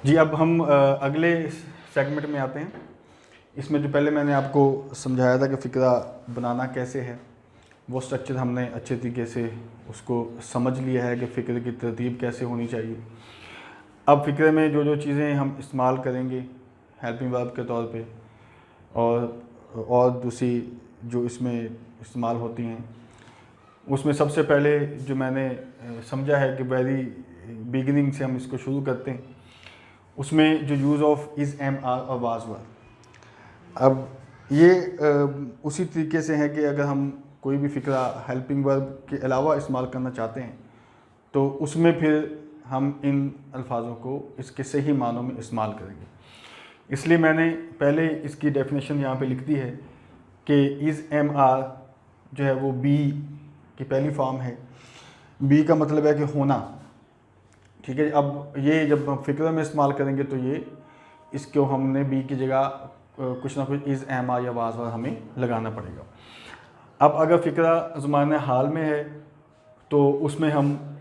जी, अब हम अगले सेगमेंट में आते हैं। इसमें जो पहले मैंने आपको समझाया था कि फ़िक्रा बनाना कैसे है, वो स्ट्रक्चर हमने अच्छे तरीके से उसको समझ लिया है कि फ़िक्र की तरतीब कैसे होनी चाहिए। अब फ़िक्रे में जो जो चीज़ें हम इस्तेमाल करेंगे हेल्पिंग वर्ब के तौर पे और दूसरी जो इसमें इस्तेमाल होती हैं, उसमें सबसे पहले जो मैंने समझा है कि वेरी बिगिनिंग से हम इसको शुरू करते हैं, उसमें जो use of is, am, are और वाज वर। अब ये उसी तरीके से है कि अगर हम कोई भी फ़िक्रा हेल्पिंग वर्ब के अलावा इस्तेमाल करना चाहते हैं तो उसमें फिर हम इन अल्फाजों को इसके सही मानों में इस्तेमाल करेंगे। इसलिए मैंने पहले इसकी डेफिनेशन यहाँ पे लिख दी है कि इज़, एम, आर जो है वो बी की पहली फॉर्म है। बी का मतलब है कि होना, ठीक है। अब ये जब हम फ़िक्र में इस्तेमाल करेंगे तो ये इसको हमने बी की जगह कुछ ना कुछ इज़, एम, आर या वाज वर हमें लगाना पड़ेगा। अब अगर फ़िक्रा ज़माने हाल में है तो उसमें हम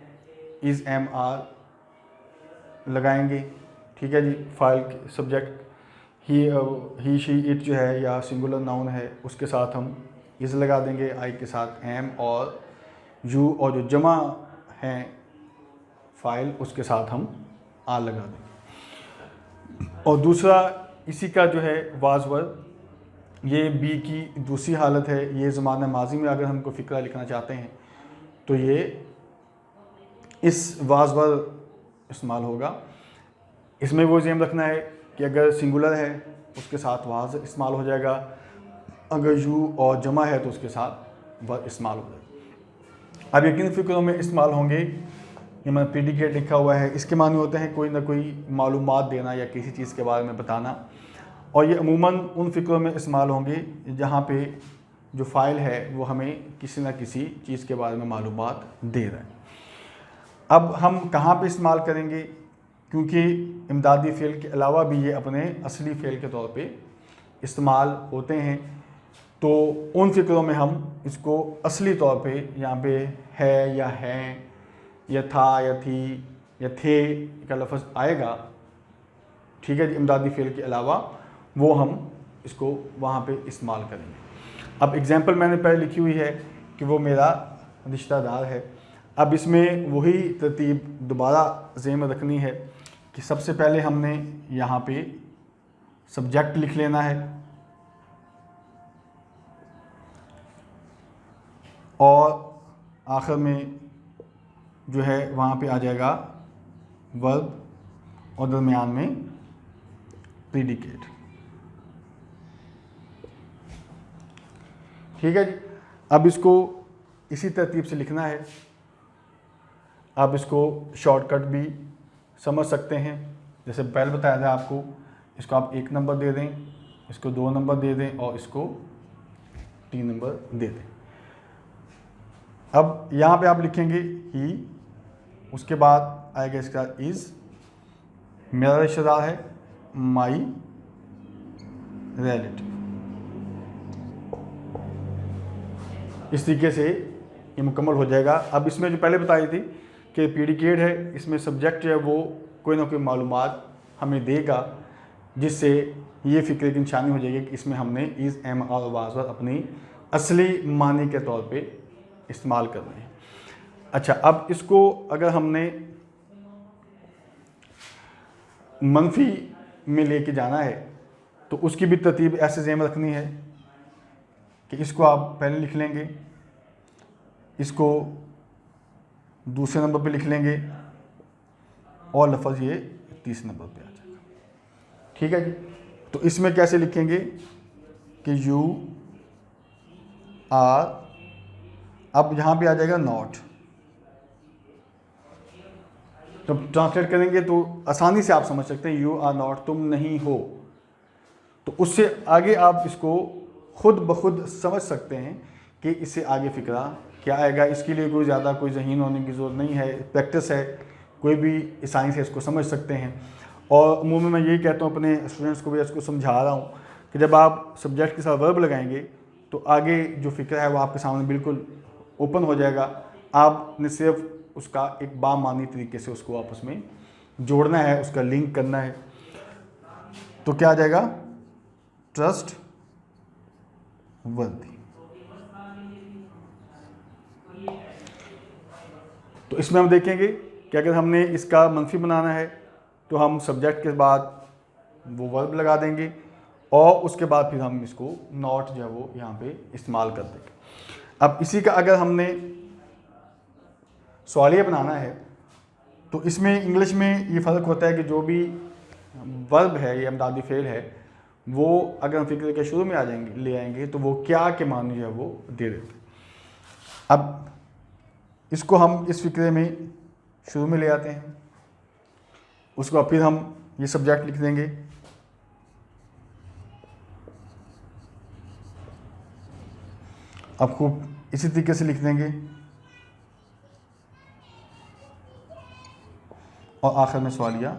इज़, एम, आर लगाएंगे, ठीक है जी। फाइल सब्जेक्ट ही शी इट जो है या सिंगुलर नाउन है उसके साथ हम इज़ लगा देंगे, आई के साथ एम और यू, और जो जमा हैं फाइल उसके साथ हम आर लगा देंगे। और दूसरा इसी का जो है वाज वर, ये बी की दूसरी हालत है। ये ज़माना माजी में अगर हमको फ़िक्रा लिखना चाहते हैं तो ये इस वाज वर इस्तेमाल होगा। इसमें वो जेम रखना है कि अगर सिंगुलर है उसके साथ वाज इस्तेमाल हो जाएगा, अगर यू और जमा है तो उसके साथ वर इस्तेमाल हो जाएगा। अब ये किन फ़िक्रों में इस्तेमाल होंगे, ये मैंने प्रीडिकेट लिखा हुआ है। इसके माने होते हैं कोई ना कोई मालूमात देना या किसी चीज़ के बारे में बताना, और ये अमूमन उन फ़िक्रों में इस्तेमाल होंगे जहाँ पे जो फ़ाइल है वो हमें किसी न किसी चीज़ के बारे में मालूमात दे रहा है। अब हम कहाँ पे इस्तेमाल करेंगे, क्योंकि इमदादी फ़ेल के अलावा भी ये अपने असली फ़ेल के तौर पे इस्तेमाल होते हैं, तो उन फ़िक्रों में हम इसको असली तौर पे यहाँ पे है या हैं या था या थी या थे का लफ्ज़ आएगा, ठीक है जी, इमदादी फ़ेल के अलावा, वो हम इसको वहाँ पे इस्तेमाल करेंगे। अब एग्ज़ाम्पल मैंने पहले लिखी हुई है कि वो मेरा रिश्तेदार है। अब इसमें वही तरतीब दोबारा ज़हन में रखनी है कि सबसे पहले हमने यहाँ पे सब्जेक्ट लिख लेना है और आखिर में जो है वहाँ पे आ जाएगा वर्ब और दरमियान में प्रीडिकेट, ठीक है जी। अब इसको इसी तरतीब से लिखना है। आप इसको शॉर्टकट भी समझ सकते हैं, जैसे पहले बताया था आपको, इसको आप 1 नंबर दे दें, इसको 2 नंबर दे दें और इसको 3 नंबर दे दें। अब यहाँ पे आप लिखेंगे ही, उसके बाद आएगा इसका इज़, मेरा रिश्तेदार है, माई रिलेटिव। इस तरीके से ये मुकम्मल हो जाएगा। अब इसमें जो पहले बताई थी कि प्रीडिकेट है, इसमें सब्जेक्ट जो है वो कोई ना कोई मालूमात हमें देगा, जिससे ये फ़िक्र की निशानी हो जाएगी कि इसमें हमने इज़, एम और वाज वर अपनी असली मानी के तौर पे इस्तेमाल करना है। अच्छा, अब इसको अगर हमने मनफी में लेके जाना है तो उसकी भी तरतीब ऐसे ज़हन में रखनी है कि इसको आप पहले लिख लेंगे, इसको दूसरे नंबर पे लिख लेंगे और लफ्ज़ ये तीसरे नंबर पे आ जाएगा, ठीक है जी। तो इसमें कैसे लिखेंगे कि यू आर, अब यहाँ पे आ जाएगा नॉट। तो ट्रांसलेट करेंगे तो आसानी से आप समझ सकते हैं, यू आर नॉट, तुम नहीं हो। तो उससे आगे आप इसको खुद ब खुद समझ सकते हैं कि इससे आगे फ़िक्रा क्या आएगा। इसके लिए कोई ज़्यादा कोई ज़हीन होने की ज़रूरत नहीं है, प्रैक्टिस है, कोई भी आसानी से इसको समझ सकते हैं। और अमूमन मैं यही कहता हूँ अपने स्टूडेंट्स को भी, इसको समझा रहा हूँ कि जब आप सब्जेक्ट के साथ वर्ब लगाएंगे तो आगे जो फ़िक्रा है वो आपके सामने बिल्कुल ओपन हो जाएगा। आपने सिर्फ उसका एक बामानी तरीके से उसको आपस में जोड़ना है, उसका लिंक करना है, तो क्या आ जाएगा, ट्रस्ट वर्दी। तो इसमें हम देखेंगे कि अगर हमने इसका मनफी बनाना है तो हम सब्जेक्ट के बाद वो वर्ब लगा देंगे और उसके बाद फिर हम इसको नॉट जो है वो यहाँ पे इस्तेमाल कर देंगे। अब इसी का अगर हमने सवालिया बनाना है तो इसमें इंग्लिश में ये फ़र्क होता है कि जो भी वर्ब है या इमदादी फ़ेल है वो अगर हम फ़िक्र के शुरू में आ जाएंगे ले आएंगे तो वो क्या के मानी जो है वो दे देते। अब इसको हम इस फ़िक्रे में शुरू में ले आते हैं, उसके बाद फिर हम ये सब्जेक्ट लिख देंगे, अब खूब इसी तरीके से लिख देंगे और आखिर में सवालिया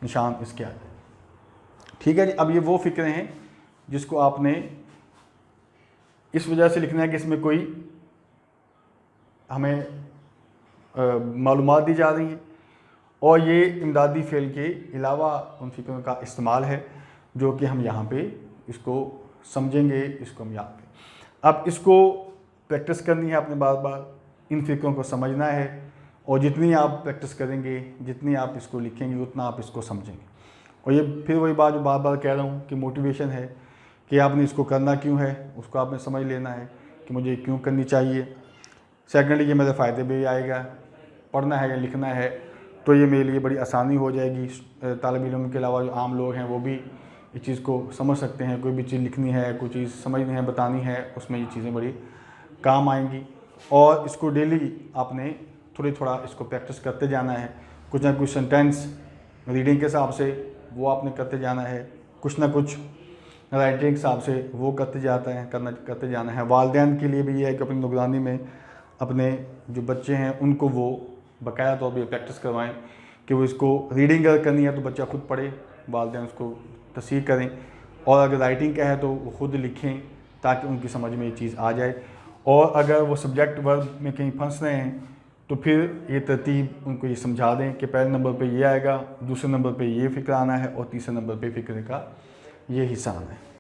निशान इसके आगे। ठीक है जी। अब ये वो फ़िक्रे हैं जिसको आपने इस वजह से लिखना है कि इसमें कोई हमें मालूमात दी जा रही है और ये इमदादी फ़ेल के अलावा उन फ़िक्रों का इस्तेमाल है जो कि हम यहाँ पे इसको समझेंगे, इसको हम याद करें। अब इसको प्रैक्टिस करनी है आपने बार बार, इन फ़िक्रों को समझना है और जितनी आप प्रैक्टिस करेंगे, जितनी आप इसको लिखेंगे, उतना आप इसको समझेंगे। और ये फिर वही बात जो बार बार कह रहा हूँ कि मोटिवेशन है कि आपने इसको करना क्यों है, उसको आपने समझ लेना है कि मुझे क्यों करनी चाहिए। सेकेंडली ये मेरे फ़ायदे भी आएगा, पढ़ना है या लिखना है तो ये मेरे लिए बड़ी आसानी हो जाएगी। तालिब इल्म के अलावा जो आम लोग हैं वो भी इस चीज़ को समझ सकते हैं, कोई भी चीज़ लिखनी है, कोई चीज़ समझनी है, बतानी है, उसमें ये चीज़ें बड़ी काम आएंगी। और इसको डेली आपने थोड़ा इसको प्रैक्टिस करते जाना है। कुछ ना कुछ सेंटेंस रीडिंग के हिसाब से वो आपने करते जाना है, कुछ ना कुछ राइटिंग के हिसाब से वो करते जाना है। वालिदैन के लिए भी ये है कि अपनी निगरानी में अपने जो बच्चे हैं उनको वो बाकायदा तौर पर प्रैक्टिस करवाएं कि वो इसको रीडिंग अगर करनी है तो बच्चा खुद पढ़े, वालिदैन उसको तस्हीह करें, और अगर राइटिंग का है तो वो खुद लिखें ताकि उनकी समझ में ये चीज़ आ जाए। और अगर वो सब्जेक्ट वर्ब में कहीं फंस रहे हैं तो फिर ये तरतीब उनको ये समझा दें कि पहले नंबर पे ये आएगा, दूसरे नंबर पे ये फ़िक्र आना है और तीसरे नंबर पे फ़िक्र का ये हिस्सा आना है।